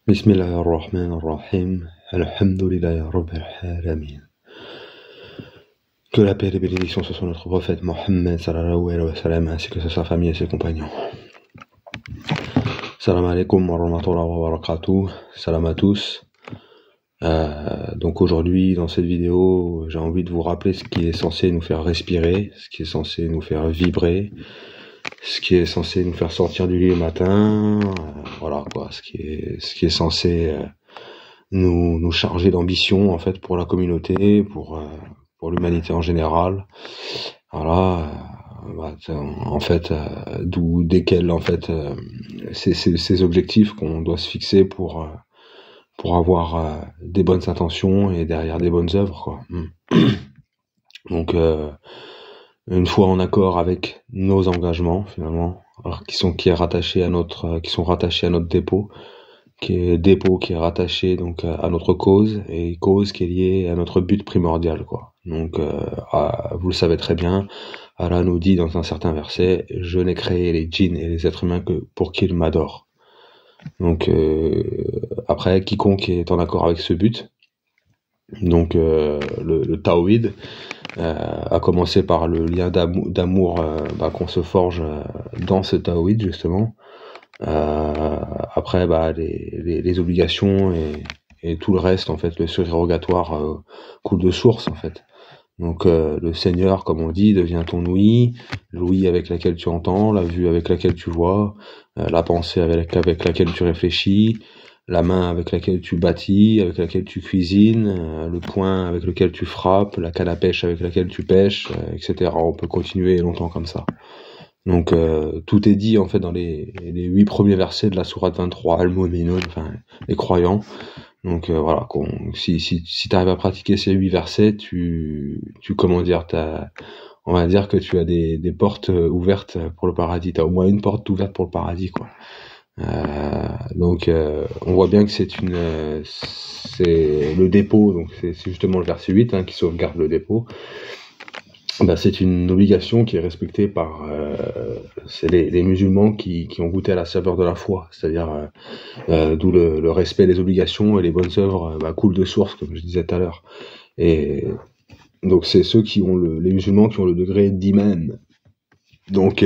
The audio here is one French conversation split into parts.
Bismillahirrahmanirrahim. Alhamdulillahi Rabbil Alamin. Que la paix et les bénédictions soient sur notre prophète Mohammed sallallahu alayhi wa sallam, ainsi que sur sa famille et ses compagnons. Salam alaikum wa rahmatullahi wa barakatuh. Salam à tous. Donc aujourd'hui, dans cette vidéo, j'ai envie de vous rappeler ce qui est censé nous faire respirer, ce qui est censé nous faire vibrer, ce qui est censé nous faire sortir du lit le matin, voilà quoi, ce qui est censé nous charger d'ambition en fait pour la communauté, pour l'humanité en général. Voilà, en fait, desquels en fait ces objectifs qu'on doit se fixer pour avoir des bonnes intentions et derrière des bonnes œuvres quoi. Donc une fois en accord avec nos engagements finalement, alors qui sont rattachés à notre dépôt, qui est rattaché donc à notre cause, et cause qui est liée à notre but primordial quoi. Donc vous le savez très bien, Allah nous dit dans un certain verset: je n'ai créé les djinns et les êtres humains que pour qu'ils m'adorent. Donc après, quiconque est en accord avec ce but, donc le tawhid, à commencer par le lien d'amour qu'on se forge dans ce tawhid justement. Après les obligations et tout le reste en fait, le surrogatoire coule de source en fait. Donc le Seigneur, comme on dit, devient ton ouïe, l'ouïe avec laquelle tu entends, la vue avec laquelle tu vois, la pensée avec laquelle tu réfléchis, la main avec laquelle tu bâtis, avec laquelle tu cuisines, le poing avec lequel tu frappes, la canne à pêche avec laquelle tu pêches, etc. On peut continuer longtemps comme ça. Donc tout est dit en fait dans les 8 premiers versets de la sourate 23, Al-Mu'minun, enfin les croyants. Donc voilà, si tu arrives à pratiquer ces 8 versets, on va dire que tu as des portes ouvertes pour le paradis. T'as au moins une porte ouverte pour le paradis quoi. Donc on voit bien que c'est le dépôt, donc c'est justement le verset 8 qui sauvegarde le dépôt. C'est une obligation qui est respectée par c'est les musulmans qui ont goûté à la saveur de la foi, c'est-à-dire d'où le respect des obligations et les bonnes œuvres coulent de source, comme je disais tout à l'heure. Et donc c'est ceux les musulmans qui ont le degré d'iman, donc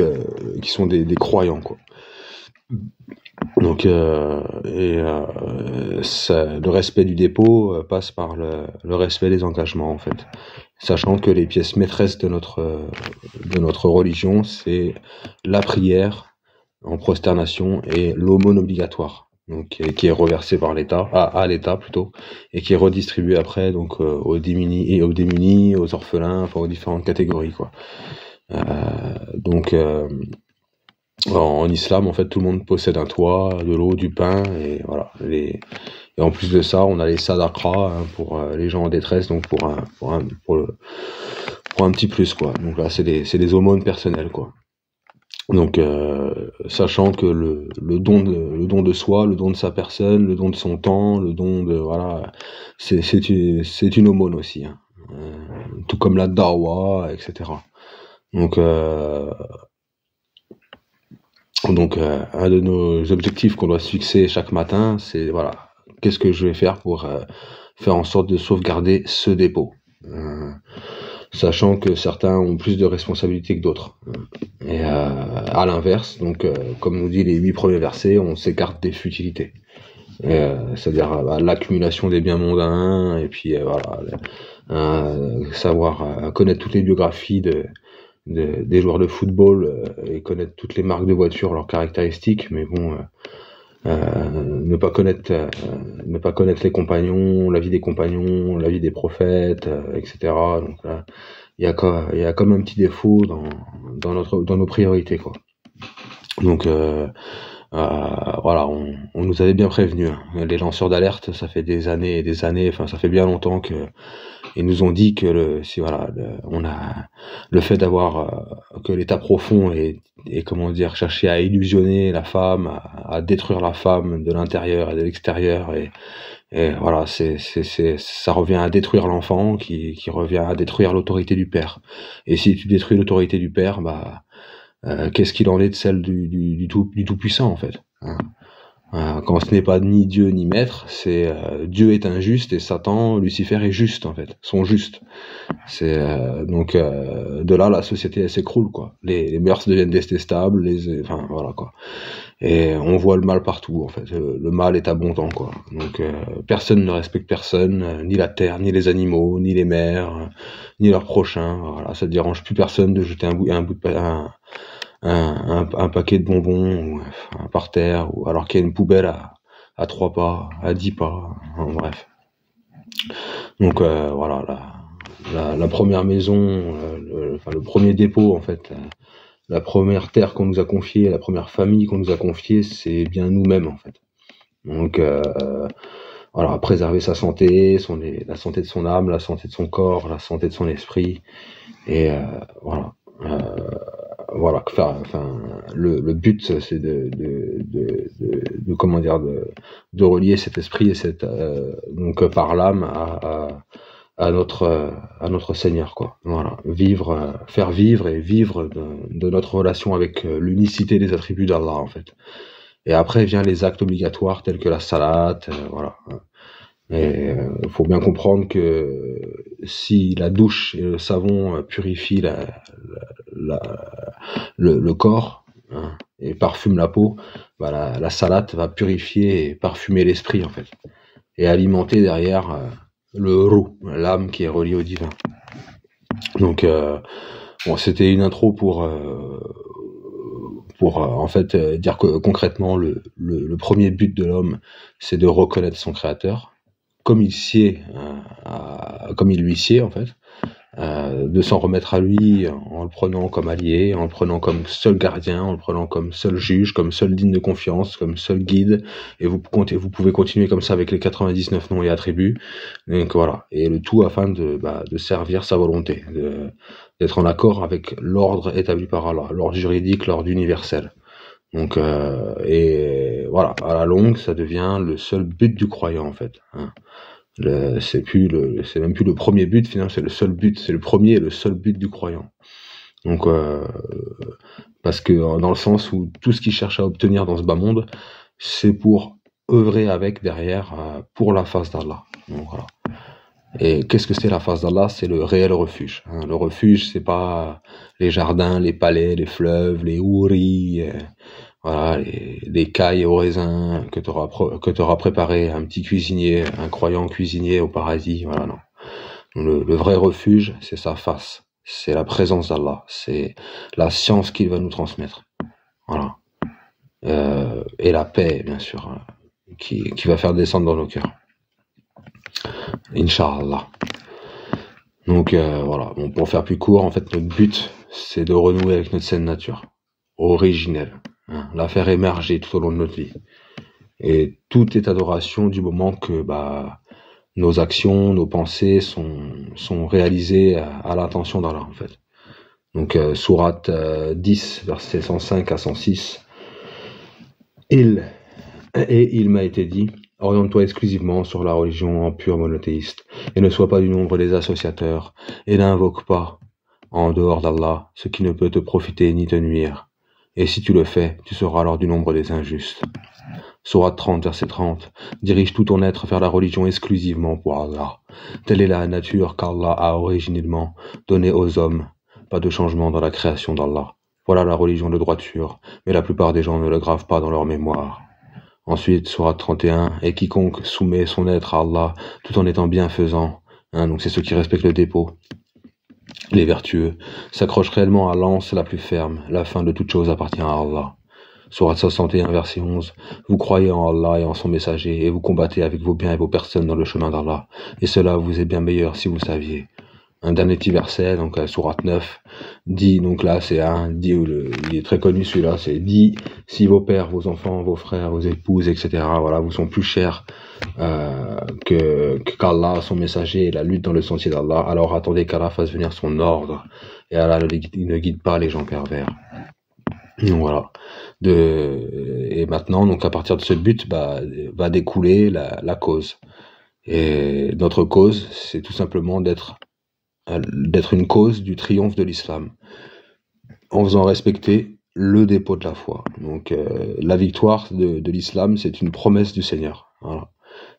qui sont des croyants quoi. Donc le respect du dépôt passe par le respect des engagements en fait, sachant que les pièces maîtresses de notre religion, c'est la prière en prosternation et l'aumône obligatoire, donc qui est reversée par l'État, à l'État plutôt, et qui est redistribuée après donc aux démunis, aux orphelins, enfin aux différentes catégories quoi. Donc en islam, en fait, tout le monde possède un toit, de l'eau, du pain, et voilà. Et en plus de ça, on a les sadaqas pour les gens en détresse, donc pour un petit plus quoi. Donc là, c'est des aumônes personnelles quoi. Donc sachant que le don de soi, le don de sa personne, le don de son temps, le don de voilà, c'est une aumône aussi, tout comme la dawa, etc. Donc un de nos objectifs qu'on doit se fixer chaque matin, c'est voilà, qu'est-ce que je vais faire pour faire en sorte de sauvegarder ce dépôt, sachant que certains ont plus de responsabilités que d'autres. Et à l'inverse, donc comme nous dit les 8 premiers versets, on s'écarte des futilités. C'est-à-dire l'accumulation des biens mondains, et puis savoir connaître toutes les biographies des joueurs de football et connaître toutes les marques de voitures, leurs caractéristiques, mais bon, ne pas connaître les compagnons, la vie des compagnons, la vie des prophètes, etc. Donc là, il y a comme un petit défaut dans nos priorités quoi. Donc voilà, on nous avait bien prévenu. Les lanceurs d'alerte, ça fait des années et des années, enfin ça fait bien longtemps que ils nous ont dit que on a le fait d'avoir que l'état profond et comment dire, chercher à illusionner la femme, à détruire la femme de l'intérieur et de l'extérieur, et voilà, ça revient à détruire l'enfant qui revient à détruire l'autorité du père. Et si tu détruis l'autorité du père, qu'est-ce qu'il en est de celle du tout puissant en fait, Quand ce n'est pas ni Dieu ni maître, c'est Dieu est injuste et Satan, Lucifer est juste en fait, sont justes. C'est donc de là la société elle s'écroule quoi. Les mœurs deviennent détestables, enfin voilà quoi. Et on voit le mal partout en fait. Le mal est abondant quoi. Donc personne ne respecte personne, ni la terre, ni les animaux, ni les mers, ni leurs prochains. Voilà, ça ne dérange plus personne de jeter un paquet de bonbons par terre, ou alors qu'il y a une poubelle à 3 pas, à 10 pas, bref. Donc voilà, la première maison, le premier dépôt en fait, la première terre qu'on nous a confiée, la première famille qu'on nous a confiée, c'est bien nous-mêmes en fait. Donc voilà, préserver sa santé, la santé de son âme, la santé de son corps, la santé de son esprit, et voilà. Voilà, le but c'est de comment dire de relier cet esprit et cette donc par l'âme à notre Seigneur quoi. Voilà, faire vivre et vivre de notre relation avec l'unicité des attributs d'Allah en fait. Et après vient les actes obligatoires tels que la salat, voilà. Et faut bien comprendre que si la douche et le savon purifient le corps, hein, et parfument la peau, bah la salate va purifier et parfumer l'esprit en fait, et alimenter derrière le roux, l'âme qui est reliée au divin. Donc bon, c'était une intro pour en fait dire que concrètement le premier but de l'homme, c'est de reconnaître son créateur comme il lui sied en fait, de s'en remettre à lui en le prenant comme allié, en le prenant comme seul gardien, en le prenant comme seul juge, comme seul digne de confiance, comme seul guide, et vous pouvez continuer comme ça avec les 99 noms et attributs. Donc voilà, et le tout afin de servir sa volonté, d'être en accord avec l'ordre établi par Allah, l'ordre juridique, l'ordre universel. Donc et voilà, à la longue, ça devient le seul but du croyant en fait, hein. C'est même plus le premier but finalement, c'est le seul but, c'est le premier et le seul but du croyant. Donc parce que dans le sens où tout ce qu'il cherche à obtenir dans ce bas monde, c'est pour œuvrer avec derrière pour la face d'Allah. Donc voilà. Et qu'est-ce que c'est la face d'Allah? C'est le réel refuge, hein. Le refuge, c'est pas les jardins, les palais, les fleuves, les houris, voilà, les cailles au raisin que t'auras préparé un petit cuisinier, un croyant cuisinier au paradis. Voilà, non. Le vrai refuge, c'est sa face, c'est la présence d'Allah, c'est la science qu'il va nous transmettre. Voilà. Et la paix, bien sûr, hein, qui va faire descendre dans nos cœurs. Inch'Allah. Donc voilà, bon, pour faire plus court, en fait, notre but, c'est de renouer avec notre saine nature, originelle, hein, la faire émerger tout au long de notre vie. Et tout est adoration du moment que nos actions, nos pensées sont réalisées à l'intention d'Allah, en fait. Donc sourate 10, versets 105 à 106. Il m'a été dit, oriente-toi exclusivement sur la religion en pur monothéiste, et ne sois pas du nombre des associateurs, et n'invoque pas, en dehors d'Allah, ce qui ne peut te profiter ni te nuire. Et si tu le fais, tu seras alors du nombre des injustes. Sourate 30, verset 30. Dirige tout ton être vers la religion exclusivement pour Allah. Telle est la nature qu'Allah a originellement donnée aux hommes. Pas de changement dans la création d'Allah. Voilà la religion de droiture, mais la plupart des gens ne le gravent pas dans leur mémoire. Ensuite, sourate 31, et quiconque soumet son être à Allah tout en étant bienfaisant, hein, donc c'est ceux qui respectent le dépôt, les vertueux, s'accrochent réellement à l'anse la plus ferme, la fin de toute chose appartient à Allah. Sourate 61, verset 11, vous croyez en Allah et en son messager, et vous combattez avec vos biens et vos personnes dans le chemin d'Allah, et cela vous est bien meilleur si vous saviez. Un dernier petit verset, donc sourate 9, dit, donc là c'est il est très connu celui-là, c'est dit, si vos pères, vos enfants, vos frères, vos épouses, etc., voilà, vous sont plus chers qu'Allah, son messager, et la lutte dans le sentier d'Allah, alors attendez qu'Allah fasse venir son ordre, et Allah ne guide pas les gens pervers. Donc voilà. Et maintenant, donc à partir de ce but, va découler la cause. Et notre cause, c'est tout simplement d'être une cause du triomphe de l'islam, en faisant respecter le dépôt de la foi. Donc la victoire de l'islam, c'est une promesse du Seigneur. Voilà.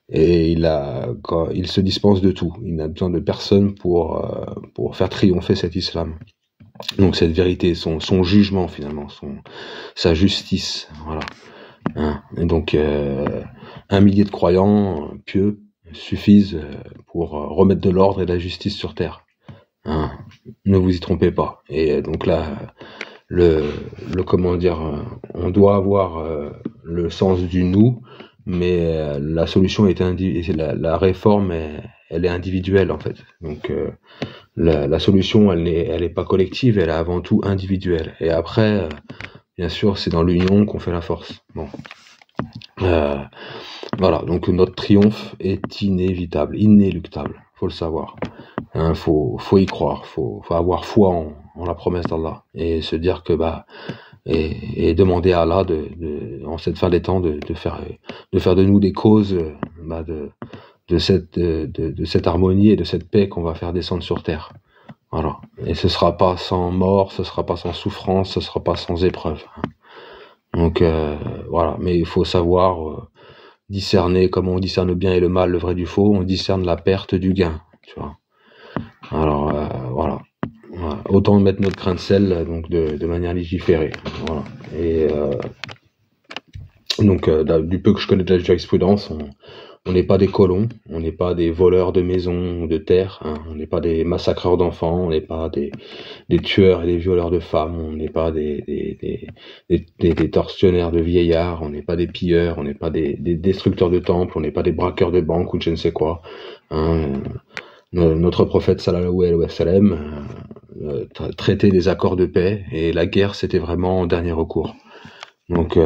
Et il se dispense de tout. Il n'a besoin de personne pour faire triompher cet islam. Donc cette vérité, son jugement finalement, sa justice, voilà. Hein. Et donc 1 millier de croyants pieux suffisent pour remettre de l'ordre et de la justice sur terre. Hein. Ne vous y trompez pas. Et donc là, comment dire, on doit avoir le sens du nous, mais la solution est la réforme, elle est individuelle en fait. Donc la solution, elle n'est pas collective, elle est avant tout individuelle. Et après, bien sûr, c'est dans l'union qu'on fait la force. Bon, voilà. Donc notre triomphe est inévitable, inéluctable. Faut le savoir. Hein, faut y croire. Faut avoir foi en la promesse d'Allah et se dire que et demander à Allah en cette fin des temps de faire de nous des causes de cette harmonie et de cette paix qu'on va faire descendre sur terre. Voilà. Et ce sera pas sans mort, ce sera pas sans souffrance, ce sera pas sans épreuve. Donc voilà. Mais il faut savoir discerner, comme on discerne le bien et le mal, le vrai du faux, on discerne la perte du gain. Tu vois. Alors voilà. Autant mettre notre grain de sel donc de manière légiférée. Voilà. Et donc du peu que je connais de la jurisprudence, on n'est pas des colons, on n'est pas des voleurs de maisons ou de terres, hein, on n'est pas des massacreurs d'enfants, on n'est pas des tueurs et des violeurs de femmes, on n'est pas des tortionnaires de vieillards, on n'est pas des pilleurs, on n'est pas des destructeurs de temples, on n'est pas des braqueurs de banques ou de je ne sais quoi. Hein. Notre prophète sallallahu alayhi wa sallam traitait des accords de paix et la guerre c'était vraiment en dernier recours. Donc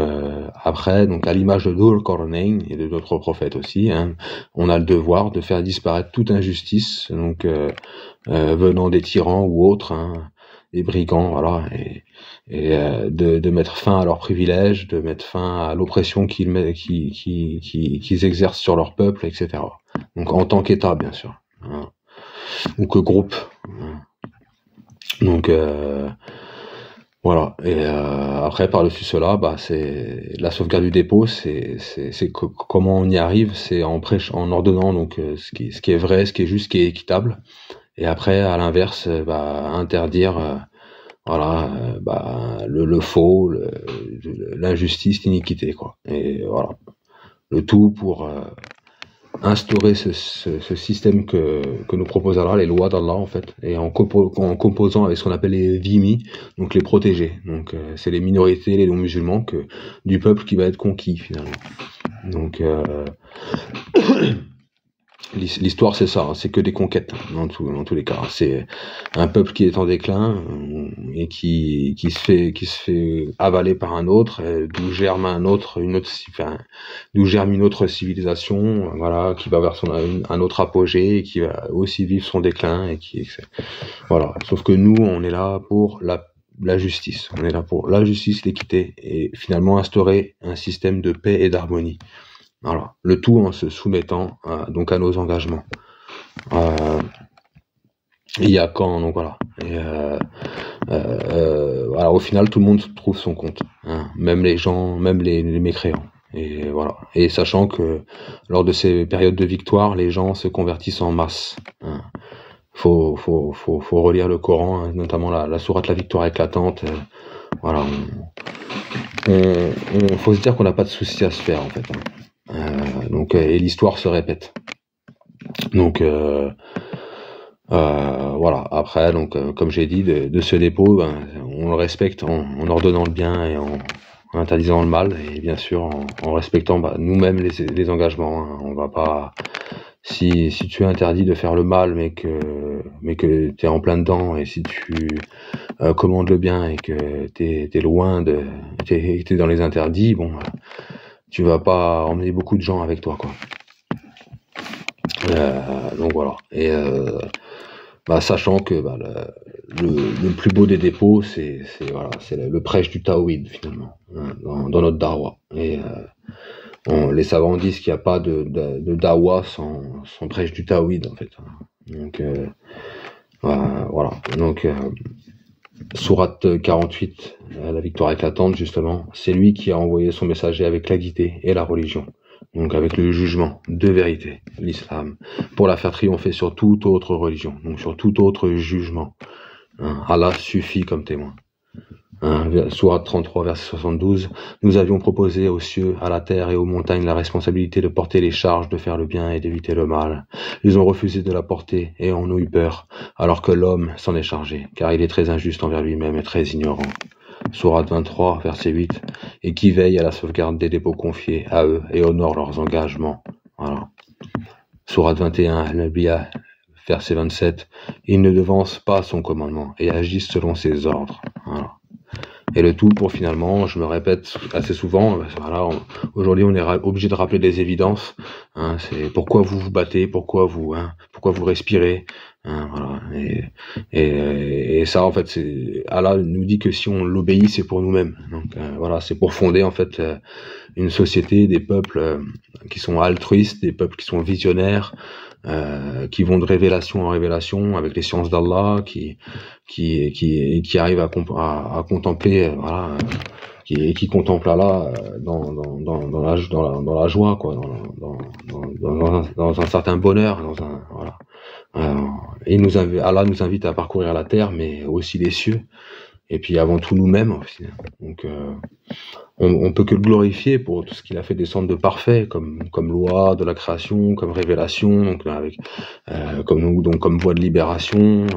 après, donc à l'image de Dhul Qarnayn et de d'autres prophètes aussi, hein, on a le devoir de faire disparaître toute injustice, donc venant des tyrans ou autres, hein, des brigands, voilà, et de mettre fin à leurs privilèges, de mettre fin à l'oppression qu'ils exercent sur leur peuple, etc. Donc en tant qu'État, bien sûr, hein, ou que groupe. Hein. Donc voilà. Et après, par-dessus cela, c'est la sauvegarde du dépôt. C'est comment on y arrive, c'est en ordonnant donc ce qui est vrai, ce qui est juste, ce qui est équitable. Et après, à l'inverse, interdire le faux, l'injustice, l'iniquité, quoi. Et voilà, le tout pour instaurer ce système que nous propose Allah, les lois d'Allah en fait, et en composant avec ce qu'on appelle les dhimmi, donc les protégés. Donc c'est les minorités, les non-musulmans du peuple qui va être conquis finalement. Donc l'histoire c'est ça, c'est que des conquêtes dans tous les cas. C'est un peuple qui est en déclin et qui se fait avaler par un autre, d'où germe une autre civilisation, voilà, qui va vers un autre apogée et qui va aussi vivre son déclin voilà. Sauf que nous, on est là pour la justice, on est là pour la justice, l'équité et finalement instaurer un système de paix et d'harmonie. Voilà, le tout en se soumettant donc à nos engagements. Il y a quand donc voilà. Et voilà, au final tout le monde trouve son compte, hein, même les gens, même les mécréants. Et voilà. Et sachant que lors de ces périodes de victoire, les gens se convertissent en masse. Hein. Faut relire le Coran, hein, notamment la sourate La Victoire éclatante. Voilà, faut se dire qu'on n'a pas de soucis à se faire en fait. Hein. Donc et l'histoire se répète. Donc voilà. Après, donc comme j'ai dit, de ce dépôt, on le respecte en ordonnant le bien et en interdisant le mal, et bien sûr en respectant nous-mêmes les engagements. Hein. On va pas, si tu es interdit de faire le mal, mais que t'es en plein dedans, et si tu commandes le bien et que t'es loin t'es dans les interdits, bon. Tu vas pas emmener beaucoup de gens avec toi, quoi. Donc voilà. Et sachant que le plus beau des dépôts, c'est le prêche du Tawhid finalement, hein, dans notre dawa. Et les savants disent qu'il n'y a pas de dawa sans prêche du Tawhid en fait. Donc voilà. Donc Sourate 48, la victoire éclatante justement, c'est lui qui a envoyé son messager avec la guidée et la religion, donc avec le jugement de vérité, l'islam, pour la faire triompher sur toute autre religion, donc sur tout autre jugement. Allah suffit comme témoin. Sourate 33, verset 72, nous avions proposé aux cieux, à la terre et aux montagnes la responsabilité de porter les charges, de faire le bien et d'éviter le mal. Ils ont refusé de la porter et en ont eu peur, alors que l'homme s'en est chargé, car il est très injuste envers lui-même et très ignorant. Sourate 23, verset 8, et qui veille à la sauvegarde des dépôts confiés à eux et honore leurs engagements. Voilà. Sourate 21, Al-Anbiya, verset 27, ils ne devancent pas son commandement et agissent selon ses ordres. Voilà. Et le tout pour finalement, je me répète assez souvent, voilà, aujourd'hui on est obligé de rappeler des évidences. C'est pourquoi vous vous battez, pourquoi vous respirez. Voilà. Et ça en fait, c'est Allah nous dit que si on l'obéit, c'est pour nous-mêmes. Donc voilà, c'est pour fonder en fait une société, des peuples qui sont altruistes, des peuples qui sont visionnaires. Qui vont de révélation en révélation avec les sciences d'Allah, qui arrivent à contempler, voilà, qui contemplent Allah dans la joie, quoi, dans un certain bonheur, voilà. Allah nous invite à parcourir la terre, mais aussi les cieux, et puis avant tout nous-mêmes aussi. Donc on peut que le glorifier pour tout ce qu'il a fait descendre de parfait, comme loi de la création, comme révélation, donc avec comme voie de libération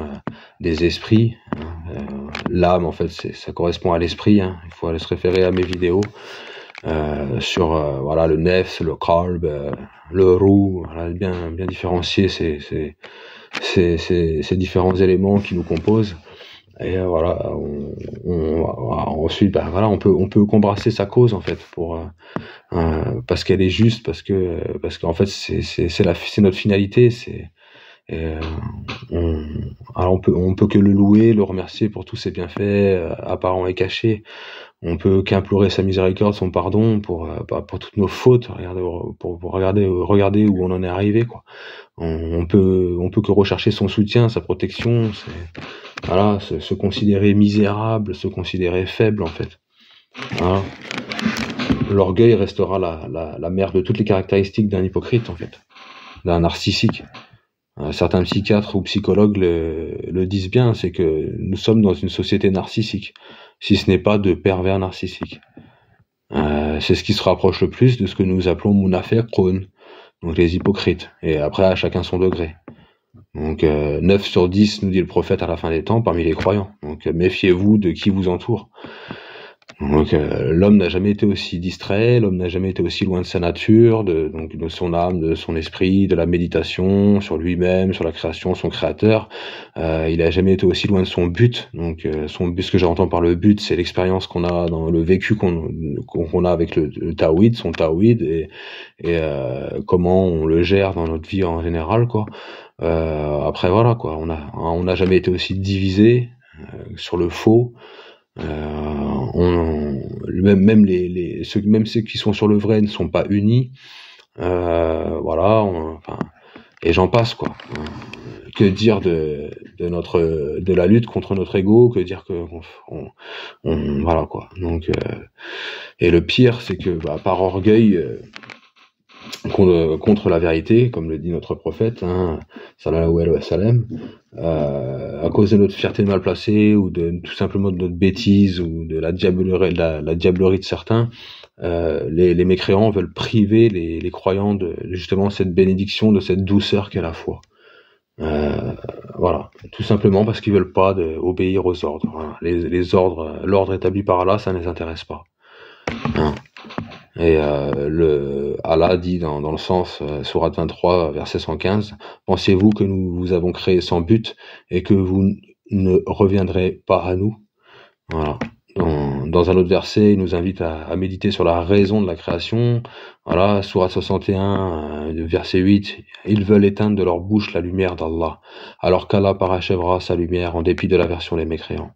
des esprits. L'âme, en fait, ça correspond à l'esprit. Il faut aller se référer à mes vidéos sur voilà, le nefs, le qalb, le roux, voilà, bien différencier ces différents éléments qui nous composent. Et voilà, ensuite, voilà, on peut qu'embrasser sa cause en fait, parce qu'elle est juste, parce qu'en fait c'est notre finalité, alors on peut que le louer, le remercier pour tous ses bienfaits apparents et cachés. On peut qu'implorer sa miséricorde, son pardon pour toutes nos fautes. Pour regarder où on en est arrivé, quoi. On peut que rechercher son soutien, sa protection. Voilà, se considérer misérable, se considérer faible en fait. Voilà. L'orgueil restera la mère de toutes les caractéristiques d'un hypocrite en fait, d'un narcissique. Certains psychiatres ou psychologues le disent bien, c'est que nous sommes dans une société narcissique, si ce n'est pas de pervers narcissiques. C'est ce qui se rapproche le plus de ce que nous appelons munafiqun, donc les hypocrites. Et après, à chacun son degré. Donc 9 sur 10, nous dit le prophète à la fin des temps, parmi les croyants. Donc méfiez-vous de qui vous entoure. Donc l'homme n'a jamais été aussi distrait, l'homme n'a jamais été aussi loin de sa nature, de son âme, de son esprit, de la méditation sur lui-même, sur la création, son créateur. Il a jamais été aussi loin de son but. Donc son but, ce que j'entends par le but, c'est l'expérience qu'on a dans le vécu qu'on a avec le tawhid, son tawhid, et comment on le gère dans notre vie en général, quoi. Après voilà, quoi, on n'a jamais été aussi divisé sur le faux. Même ceux qui sont sur le vrai ne sont pas unis. Voilà, et j'en passe, quoi. Que dire de la lutte contre notre ego, que dire que voilà, quoi. Donc et le pire, c'est que par orgueil contre la vérité, comme le dit notre prophète, sallallahu alayhi wa sallam, à cause de notre fierté mal placée, ou tout simplement de notre bêtise, ou de la diablerie de certains, les mécréants veulent priver les croyants de justement cette bénédiction, de cette douceur qu'est la foi. Voilà, tout simplement parce qu'ils veulent pas obéir aux ordres. Voilà. Les ordres, l'ordre établi par Allah, ça ne les intéresse pas. Et Allah dit dans le sens, sourate 23, verset 115, « Pensez-vous que nous vous avons créé sans but et que vous ne reviendrez pas à nous ?» Voilà. Dans un autre verset, il nous invite à méditer sur la raison de la création. Voilà, sourate 61, verset 8, « Ils veulent éteindre de leur bouche la lumière d'Allah, alors qu'Allah parachèvera sa lumière en dépit de l'aversion des mécréants. »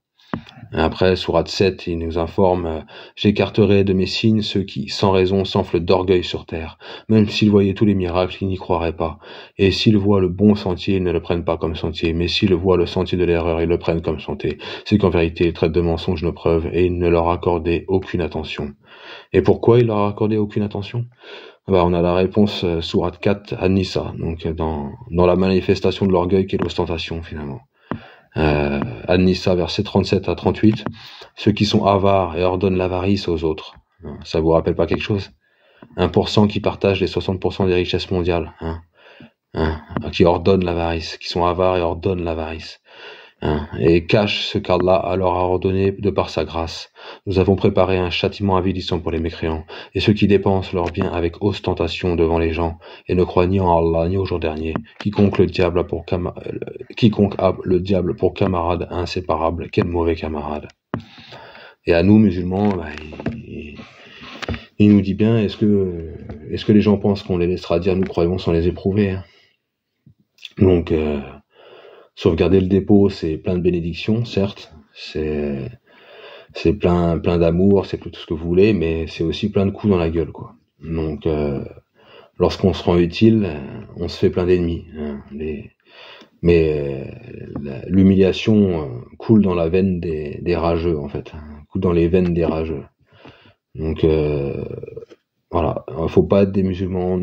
Après, sourate 7, il nous informe j'écarterai de mes signes ceux qui, sans raison, s'enflent d'orgueil sur terre. Même s'ils voyaient tous les miracles, ils n'y croiraient pas. Et s'ils voient le bon sentier, ils ne le prennent pas comme sentier. Mais s'ils voient le sentier de l'erreur, ils le prennent comme sentier. C'est qu'en vérité, ils traitent de mensonges nos preuves et ils ne leur accordaient aucune attention. Et pourquoi ils leur accordaient aucune attention? On a la réponse, sourate 4, An-Nisa, donc dans la manifestation de l'orgueil qui est l'ostentation, finalement. An-Nisa, versets 37 à 38, ceux qui sont avares et ordonnent l'avarice aux autres. Ça vous rappelle pas quelque chose? 1% qui partagent les 60% des richesses mondiales, qui ordonnent l'avarice, qui sont avares et ordonnent l'avarice. Et cachent ce qu'Allah leur a ordonné de par sa grâce. Nous avons préparé un châtiment avilissant pour les mécréants, et ceux qui dépensent leurs biens avec ostentation devant les gens, et ne croient ni en Allah ni au jour dernier, quiconque a le diable pour camarade inséparable, quel mauvais camarade. Et à nous, musulmans, il nous dit bien, est-ce que les gens pensent qu'on les laissera dire nous croyons sans les éprouver, Donc, sauvegarder le dépôt, c'est plein de bénédictions, certes, c'est plein d'amour, c'est tout ce que vous voulez, mais c'est aussi plein de coups dans la gueule, quoi. Donc, lorsqu'on se rend utile, on se fait plein d'ennemis. Mais l'humiliation coule dans la veine des rageux, en fait, coule dans les veines des rageux. Donc, voilà, faut pas être des musulmans,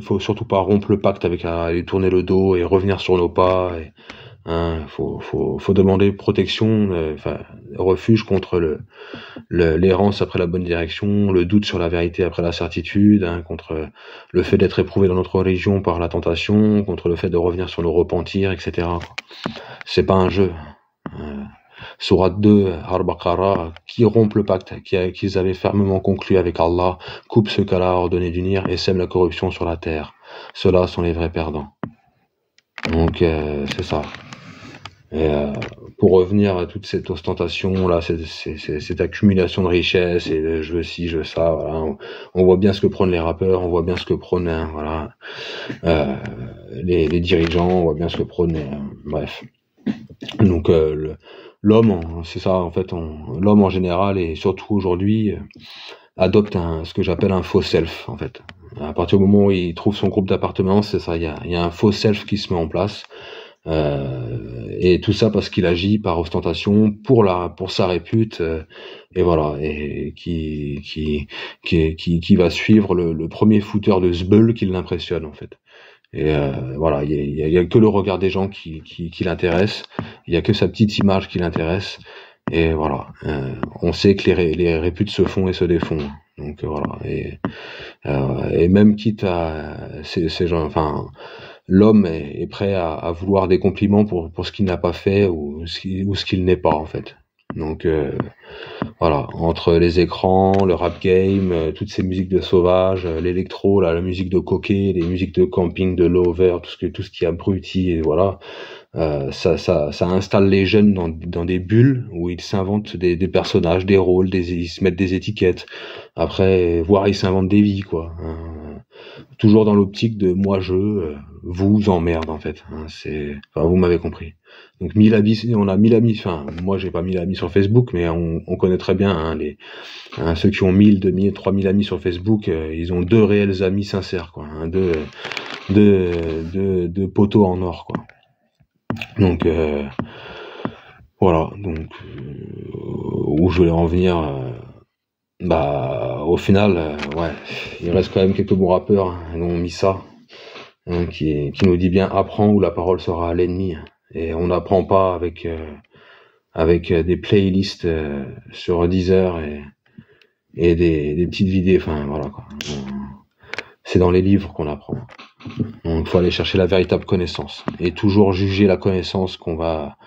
faut surtout pas rompre le pacte avec aller tourner le dos et revenir sur nos pas. Faut demander protection, refuge contre l'errance après la bonne direction, le doute sur la vérité après la certitude, contre le fait d'être éprouvé dans notre religion par la tentation, contre le fait de revenir sur nos repentirs, etc. C'est pas un jeu. Sourate 2, Al-Baqarah, qui rompent le pacte qu'ils avaient fermement conclu avec Allah, coupe ce qu'Allah a ordonné d'unir et sème la corruption sur la terre. Ceux-là sont les vrais perdants. Donc c'est ça. Et pour revenir à toute cette ostentation là, cette accumulation de richesses et je veux ci, je veux ça, voilà. On voit bien ce que prônent les rappeurs, on voit bien ce que prônent les dirigeants, on voit bien ce que prônent bref. Donc l'homme, c'est ça en fait, l'homme en général et surtout aujourd'hui adopte ce que j'appelle un faux self en fait. À partir du moment où il trouve son groupe d'appartenance, c'est ça, il y a un faux self qui se met en place. Et tout ça parce qu'il agit par ostentation pour sa répute, et voilà, et qui va suivre le premier footeur de zbeul qui l'impressionne en fait. Et voilà, il y a que le regard des gens qui l'intéresse, il y a que sa petite image qui l'intéresse, et voilà, on sait que les réputes se font et se défont. Donc voilà, et même quitte à ces gens, enfin, l'homme est prêt à vouloir des compliments pour ce qu'il n'a pas fait ou ce qu'il n'est pas en fait. Donc voilà, entre les écrans, le rap game, toutes ces musiques de sauvage, l'électro, la musique de coquet, les musiques de camping, de lover, tout ce qui abrutit, et voilà, ça installe les jeunes dans des bulles où ils s'inventent des personnages, des rôles, ils se mettent des étiquettes. Après, voire ils s'inventent des vies, quoi. Toujours dans l'optique de moi vous emmerde en fait. Vous m'avez compris. Donc on a 1000 amis. Enfin, moi j'ai pas 1000 amis sur Facebook, mais on connaît très bien ceux qui ont 1000, 2000, 3000 amis sur Facebook. Ils ont 2 réels amis sincères, quoi. Deux poteaux en or, quoi. Donc voilà. Donc où je voulais en venir. Au final, il reste quand même quelques bons rappeurs, dont Missa, qui nous dit bien apprends ou la parole sera à l'ennemi. Et on n'apprend pas avec des playlists sur Deezer et des petites vidéos. Enfin voilà, quoi. C'est dans les livres qu'on apprend. Donc il faut aller chercher la véritable connaissance et toujours juger la connaissance qu'on va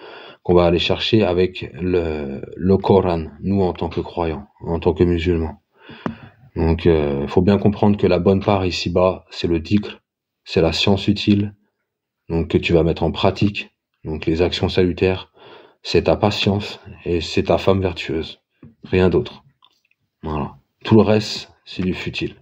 aller chercher avec le Coran, nous en tant que croyants, en tant que musulmans. Donc faut bien comprendre que la bonne part ici-bas, c'est le dhikr, c'est la science utile, donc que tu vas mettre en pratique, donc les actions salutaires, c'est ta patience et c'est ta femme vertueuse, rien d'autre. Voilà. Tout le reste, c'est du futile.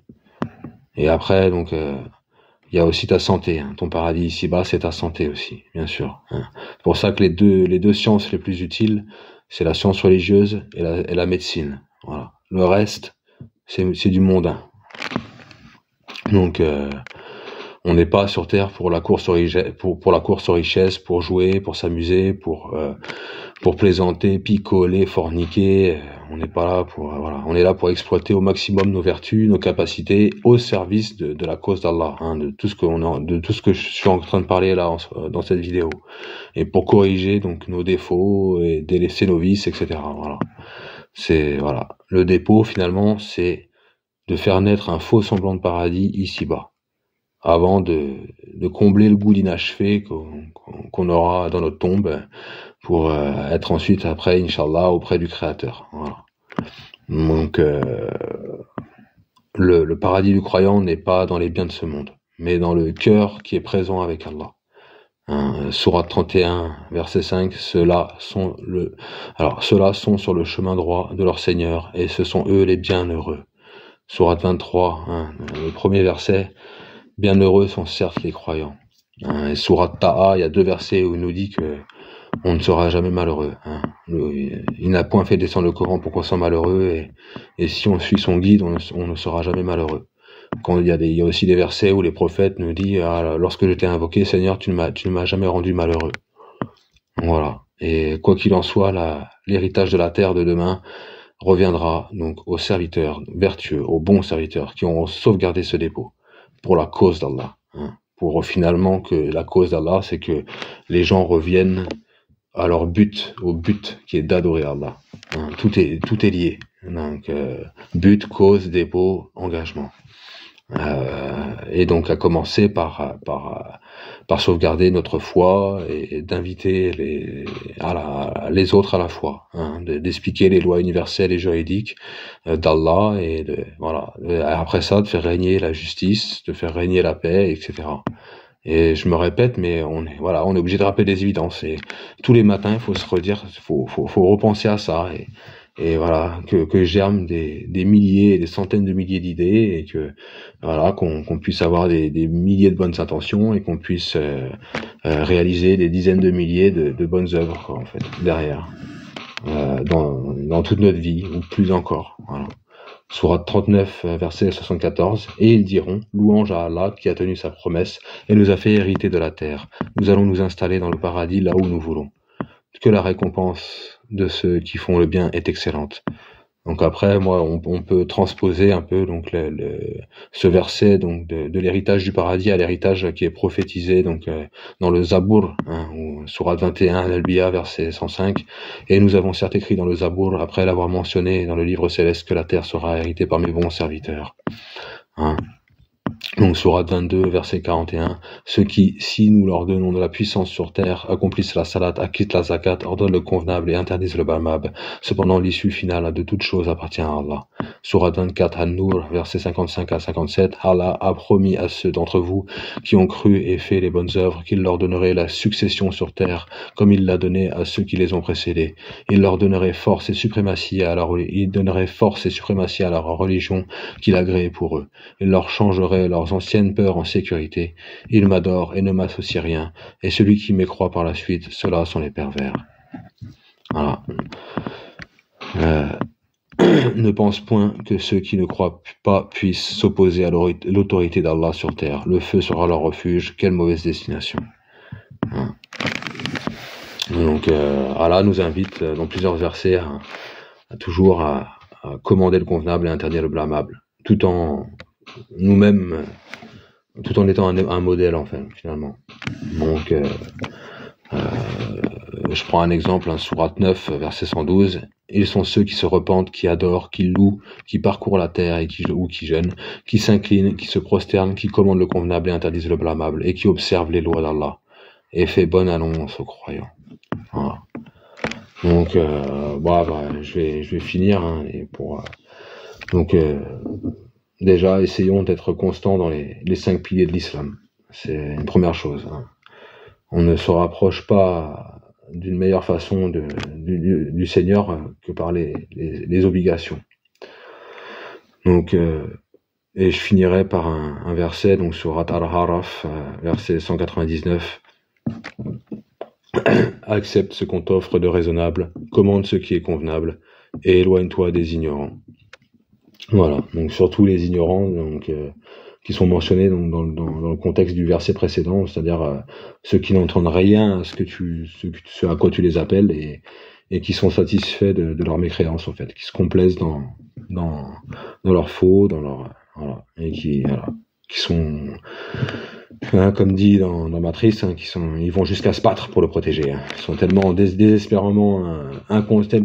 Et après, donc il y a aussi ta santé, ton paradis ici-bas, c'est ta santé aussi, bien sûr. C'est pour ça que les deux sciences les plus utiles, c'est la science religieuse et la médecine. Voilà. Le reste, c'est du mondain. Donc, on n'est pas sur Terre pour la course aux richesses, pour jouer, pour s'amuser, pour plaisanter, picoler, forniquer. On n'est pas là pour voilà. On est là pour exploiter au maximum nos vertus, nos capacités, au service de la cause d'Allah, hein, de tout ce que je suis en train de parler là dans cette vidéo, et pour corriger donc nos défauts et délaisser nos vices, etc. Voilà. C'est voilà. Le dépôt finalement, c'est de faire naître un faux semblant de paradis ici-bas, avant de combler le goût d'inachevé qu'on aura dans notre tombe, pour être ensuite après, Inch'Allah, auprès du Créateur. Voilà. Donc, le paradis du croyant n'est pas dans les biens de ce monde, mais dans le cœur qui est présent avec Allah. Sourate 31, verset 5, ceux-là sont sur le chemin droit de leur Seigneur, et ce sont eux les bienheureux. Sourate 23, le premier verset, bienheureux sont certes les croyants. Et Sourate Taha, il y a 2 versets où il nous dit que on ne sera jamais malheureux. Il n'a point fait descendre le Coran pour qu'on soit malheureux, et si on suit son guide, on ne sera jamais malheureux. Quand il y a aussi des versets où les prophètes nous disent lorsque je t'ai invoqué, Seigneur, tu ne m'as jamais rendu malheureux. Voilà. Et quoi qu'il en soit, l'héritage de la terre de demain reviendra donc aux serviteurs vertueux, aux bons serviteurs qui ont sauvegardé ce dépôt pour la cause d'Allah. Pour finalement que la cause d'Allah, c'est que les gens reviennent à leur but, au but qui est d'adorer Allah. Tout est lié. Donc, but, cause, dépôt, engagement. Et donc à commencer par sauvegarder notre foi et d'inviter les autres à la foi, d'expliquer les lois universelles et juridiques d'Allah, et voilà. Après ça, de faire régner la justice, de faire régner la paix, etc. Et je me répète, mais on est obligé de rappeler des évidences. Et tous les matins, il faut se redire, faut repenser à ça. Et voilà, que germent des milliers et des centaines de milliers d'idées, et que voilà, qu'on puisse avoir des milliers de bonnes intentions, et qu'on puisse réaliser des dizaines de milliers de bonnes œuvres, quoi, en fait, derrière, dans toute notre vie, ou plus encore. Voilà. Sourate 39, verset 74, et ils diront, louange à Allah qui a tenu sa promesse et nous a fait hériter de la terre. Nous allons nous installer dans le paradis là où nous voulons. Que la récompense de ceux qui font le bien est excellente. Donc après, on peut transposer un peu donc ce verset donc de l'héritage du paradis à l'héritage qui est prophétisé donc dans le Zabour, ou Sourate 21, Al-Anbiya, verset 105. Et nous avons certes écrit dans le Zabour, après l'avoir mentionné dans le livre céleste, que la terre sera héritée par mes bons serviteurs. Donc Sourate 22, verset 41, ceux qui, si nous leur donnons de la puissance sur terre, accomplissent la salat, acquittent la zakat, ordonnent le convenable et interdisent le balmab. Cependant, l'issue finale de toute chose appartient à Allah. Sourate 24, An-Nur, verset 55 à 57, Allah a promis à ceux d'entre vous qui ont cru et fait les bonnes œuvres qu'il leur donnerait la succession sur terre, comme il l'a donné à ceux qui les ont précédés. Il leur donnerait force et suprématie à leur religion qu'il a agréée pour eux. Il leur changerait leurs anciennes peurs en sécurité. Ils m'adorent et ne m'associent rien. Et celui qui mécroit par la suite, ceux-là sont les pervers. Voilà. Ne pense point que ceux qui ne croient pas puissent s'opposer à l'autorité d'Allah sur terre. Le feu sera leur refuge. Quelle mauvaise destination. Donc Allah nous invite dans plusieurs versets à commander le convenable et interdire le blâmable, tout en étant un modèle, en fait, finalement. Donc je prends un exemple, Sourate 9, verset 112. Ils sont ceux qui se repentent, qui adorent, qui louent, qui parcourent la terre et qui jeûnent, qui s'inclinent, qui se prosternent, qui commandent le convenable et interdisent le blâmable, et qui observent les lois d'Allah, et fait bonne annonce aux croyants. Voilà. Donc, je vais finir, et donc, déjà, essayons d'être constants dans les 5 piliers de l'islam. C'est une première chose. On ne se rapproche pas d'une meilleure façon du Seigneur que par les obligations. Donc, et je finirai par un verset, donc sur Al-Araf, verset 199. Accepte ce qu'on t'offre de raisonnable, commande ce qui est convenable et éloigne-toi des ignorants. Voilà, donc surtout les ignorants donc, qui sont mentionnés donc, dans le contexte du verset précédent, c'est-à-dire ceux qui n'entendent rien à ce à quoi tu les appelles et qui sont satisfaits de leur mécréance en fait, qui se complaisent dans leur faux, dans leur voilà, et qui sont comme dit dans Matrice, ils vont jusqu'à se battre pour le protéger. Hein. Ils sont tellement désespérément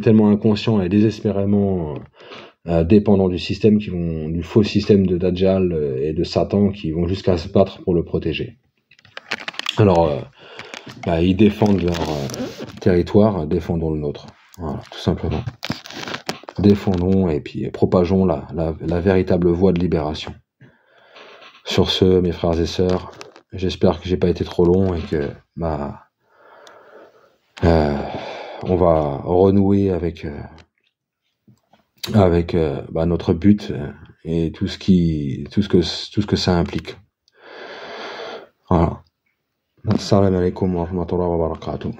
tellement inconscients et désespérément dépendants du faux système de Dajjal et de Satan, qui vont jusqu'à se battre pour le protéger. Alors, ils défendent leur territoire, défendons le nôtre. Voilà, tout simplement. Défendons et puis propageons la véritable voie de libération. Sur ce, mes frères et sœurs, j'espère que j'ai pas été trop long et que on va renouer avec notre but et tout ce que ça implique. Voilà. Assalamu alaikum wa rahmatullahi wa barakatuh.